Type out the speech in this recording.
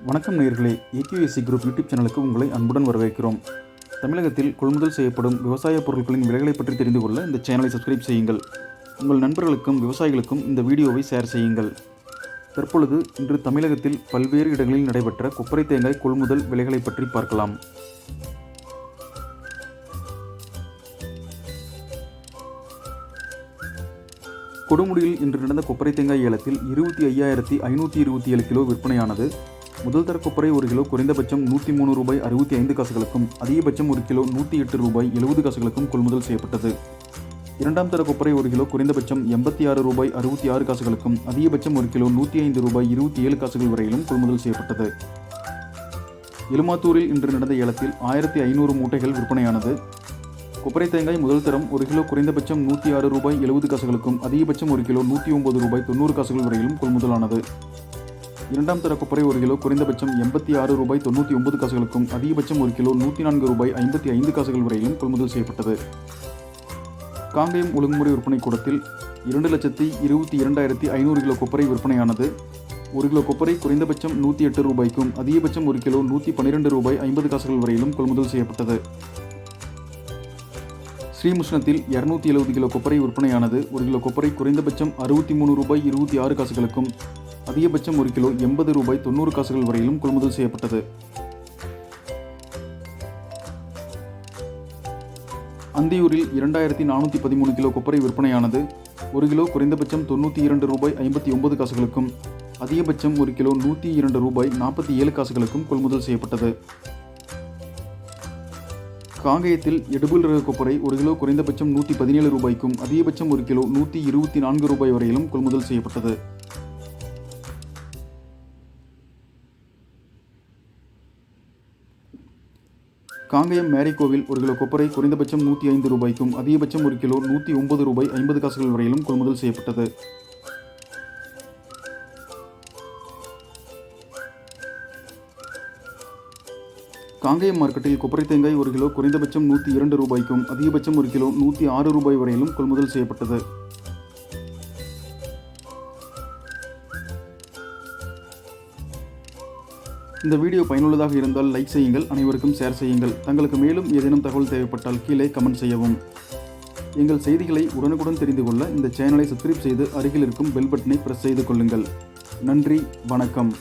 வணக்கம் நேயர்களே, AQSE group YouTube சேனலுக்கு உங்களை அன்புடன் வரவேற்கிறோம். தமிழகத்தில் கொள்முதல் செய்யப்படும் விவசாய பொருட்களின் விலைகளை பற்றி தெரிந்து கொள்ள இந்த சேனலை சப்ஸ்கிரைப் செய்யுங்கள். உங்கள் நண்பர்களுக்கும் விவசாயிகளுக்கும் இந்த வீடியோவை ஷேர் செய்யுங்கள். தற்பொழுது இன்று தமிழகத்தில் பல்வேறு இடங்களில் நடைபெற்ற கொப்பரை தேங்காய் கொள்முதல் விலைகளை பற்றி பார்க்கலாம். கொடுமுடியில் இன்று நடந்த கொப்பரை தேங்காய் ஏலத்தில் 25,527 கிலோ விற்பனையானது. முதல் தர கொப்பரை ஒரு கிலோ குறைந்தபட்சம் ₹103.65 அதிகபட்சம் ஒரு கிலோ ₹108.70 கொள்முதல் செய்யப்பட்டது. இரண்டாம் தர கொப்பரை ஒரு கிலோ குறைந்தபட்சம் ₹86.66 அதிகபட்சம் ஒரு கிலோ ₹105.27 வரையிலும் கொள்முதல் செய்யப்பட்டது. எலுமாத்தூரில் இன்று நடந்த ஏலத்தில் 1500 மூட்டைகள் விற்பனையானது. கொப்பரை தேங்காய் முதல் தரம் ஒரு கிலோ குறைந்தபட்சம் ₹106.70 அதிகபட்சம் ஒரு கிலோ ₹109.90 வரையிலும் கொள்முதலானது. இரண்டாம் தர கொப்பரை ஒரு கிலோ குறைந்தபட்சம் ₹86.99 அதிகபட்சம் ஒரு கிலோ ₹104.55 வரையிலும் கொள்முதல் செய்யப்பட்டது. காங்கேயம் ஒழுங்குமுறை விற்பனை கூடத்தில் 2,22,500 கிலோ கொப்பரை விற்பனையானது. ஒரு கிலோ கொப்பரை குறைந்தபட்சம் ₹108 அதிகபட்சம் ஒரு கிலோ ₹112.50 வரையிலும் கொள்முதல் செய்யப்பட்டது. ஸ்ரீமுஷ்ணத்தில் 270 கிலோ கொப்பரை விற்பனையானது. ஒரு கிலோ கொப்பரை குறைந்தபட்சம் ₹63.26 அதிகபட்சம் ஒரு கிலோ ₹80.90 வரையிலும் கொள்முதல் செய்யப்பட்டது. அந்தியூரில் 2,413 கிலோ கொப்பரை விற்பனையானது. ஒரு கிலோ குறைந்தபட்சம் ₹92.59 அதிகபட்சம் ஒரு கிலோ ₹102.47 கொள்முதல் செய்யப்பட்டது. காங்கேயத்தில் எடுபுல் ரக கொப்பரை ஒரு கிலோ குறைந்தபட்சம் ₹117 அதிகபட்சம் ஒரு கிலோ ₹124 வரையிலும் கொள்முதல் செய்யப்பட்டது. காங்கேயம் மேரிகோவில் ஒரு கிலோ கொப்பரை குறைந்தபட்சம் ₹105 அதிகபட்சம் ஒரு கிலோ ₹109.50 வரையிலும் கொள்முதல் செய்யப்பட்டது. காங்கேயம் மார்க்கெட்டில் கொப்பரை தேங்காய் ஒரு கிலோ குறைந்தபட்சம் ₹102 அதிகபட்சம் ஒரு கிலோ ₹106 வரையிலும் கொள்முதல் செய்யப்பட்டது. இந்த வீடியோ பயனுள்ளதாக இருந்தால் லைக் செய்யுங்கள், அனைவருக்கும் ஷேர் செய்யுங்கள். தங்களுக்கு மேலும் ஏதேனும் தகவல் தேவைப்பட்டால் கீழே கமெண்ட் செய்யவும். எங்கள் செய்திகளை உடனுக்குடன் தெரிந்து கொள்ள இந்த சேனலை சப்ஸ்கிரைப் செய்து அருகில் இருக்கும் பெல் பட்டனை பிரஸ் செய்து கொள்ளுங்கள். நன்றி, வணக்கம்.